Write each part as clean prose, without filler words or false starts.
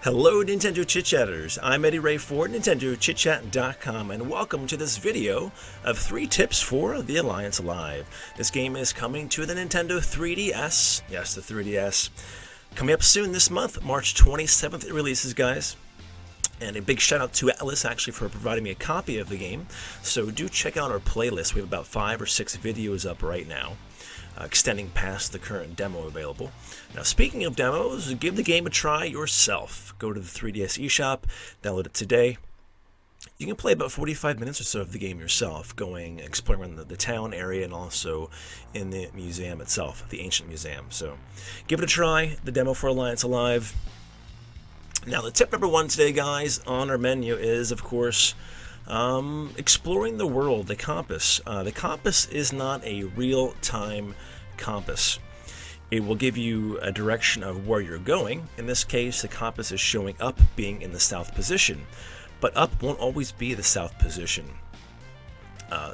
Hello Nintendo Chit-Chatters, I'm Eddy Ray for NintendoChitChat.com and welcome to this video of 3 tips for The Alliance Alive. This game is coming to the Nintendo 3DS, yes the 3DS, coming up soon this month, March 27th it releases guys. And a big shout out to Atlus actually for providing me a copy of the game, so do check out our playlist. We have about 5 or 6 videos up right now. Extending past the current demo available. Now, speaking of demos, give the game a try yourself. Go to the 3DS eShop, download it today. You can play about 45 minutes or so of the game yourself, exploring the town area and also in the museum itself, the ancient museum. So, give it a try, the demo for Alliance Alive. Now, the tip number 1 today, guys, on our menu is, of course, exploring the world, the compass. The compass is not a real-time compass. It will give you a direction of where you're going. In this case, the compass is showing up being in the south position, but up won't always be the south position.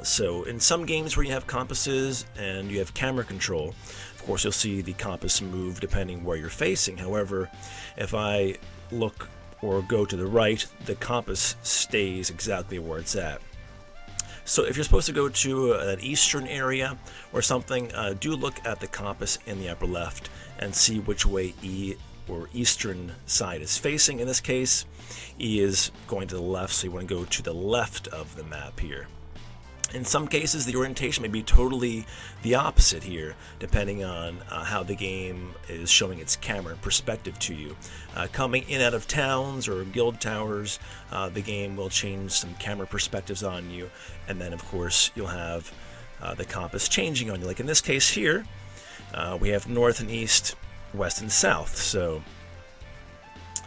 So in some games where you have compasses and you have camera control, of course you'll see the compass move depending where you're facing. However, if I look or go to the right, the compass stays exactly where it's at. So if you're supposed to go to an eastern area or something, do look at the compass in the upper left and see which way E or eastern side is facing. In this case, E is going to the left, so you want to go to the left of the map here. In some cases, the orientation may be totally the opposite here, depending on how the game is showing its camera perspective to you. Coming in out of towns or guild towers, the game will change some camera perspectives on you, and then of course you'll have the compass changing on you. Like in this case here, we have north and east, west and south, so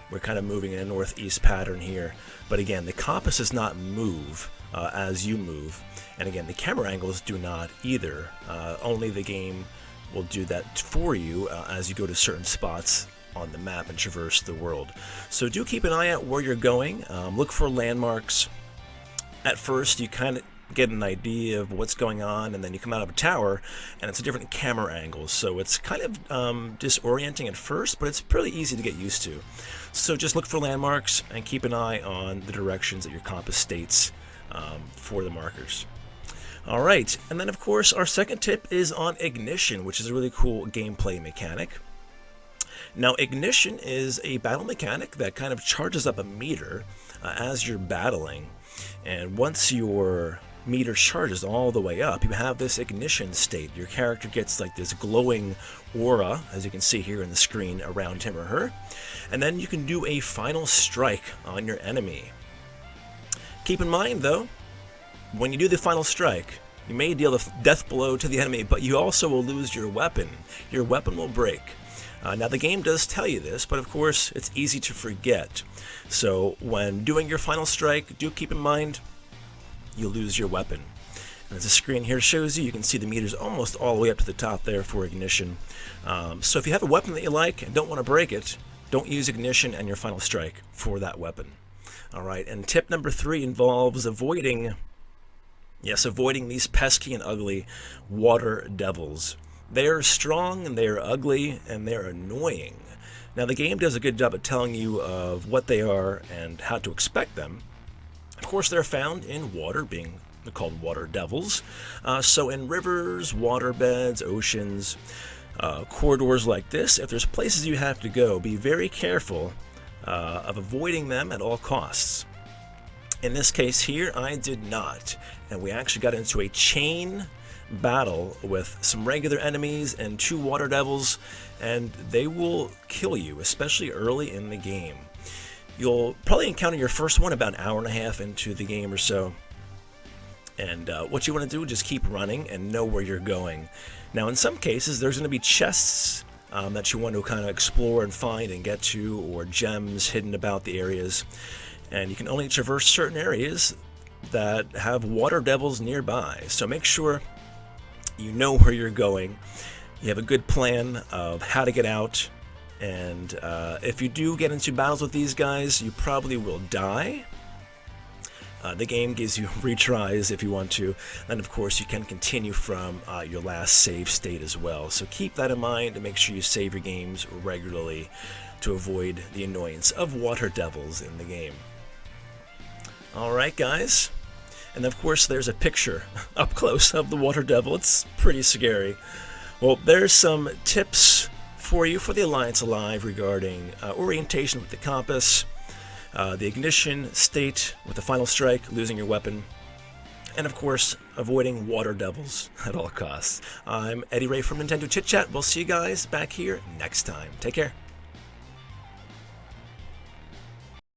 we're kind of moving in a northeast pattern here. But again, the compass does not move as you move. And again, the camera angles do not either. Only the game will do that for you as you go to certain spots on the map and traverse the world. So do keep an eye out where you're going. Look for landmarks. At first, you kind of get an idea of what's going on, and then you come out of a tower, and it's a different camera angle. So it's kind of disorienting at first, but it's pretty easy to get used to. So just look for landmarks and keep an eye on the directions that your compass states for the markers. Alright, and then of course our second tip is on Ignition, which is a really cool gameplay mechanic. Now Ignition is a battle mechanic that kind of charges up a meter as you're battling, and once your meter charges all the way up, you have this ignition state. Your character gets like this glowing aura, as you can see here in the screen, around him or her, and then you can do a final strike on your enemy. Keep in mind though, when you do the final strike, you may deal a death blow to the enemy, but you also will lose your weapon. Your weapon will break. Now the game does tell you this, but of course it's easy to forget. So when doing your final strike, do keep in mind you lose your weapon. And as the screen here shows you, you can see the meters almost all the way up to the top there for Ignition. So if you have a weapon that you like and don't want to break it, don't use Ignition and your final strike for that weapon. Alright, and tip number 3 involves avoiding these pesky and ugly water devils. They are strong and they are ugly and they're annoying. Now the game does a good job at telling you of what they are and how to expect them. Of course they're found in water, being called water devils. So in rivers, waterbeds, oceans, corridors like this, if there's places you have to go, be very careful of avoiding them at all costs. In this case here, I did not, and we actually got into a chain battle with some regular enemies and 2 water devils, and they will kill you, especially early in the game. You'll probably encounter your first one about an hour and a half into the game or so, and what you want to do is just keep running and know where you're going. Now in some cases there's going to be chests that you want to kind of explore and find and get to, or gems hidden about the areas, and you can only traverse certain areas that have water devils nearby. So make sure you know where you're going, you have a good plan of how to get out, and if you do get into battles with these guys, you probably will die. The game gives you retries if you want to, and of course you can continue from your last save state as well. So keep that in mind and make sure you save your games regularly to avoid the annoyance of water devils in the game. Alright guys, and of course there's a picture up close of the water devil. It's pretty scary. Well, there's some tips for you for the Alliance Alive regarding orientation with the compass, the ignition state with the final strike, losing your weapon, and of course, avoiding water devils at all costs. I'm Eddie Ray from Nintendo Chit Chat. We'll see you guys back here next time. Take care.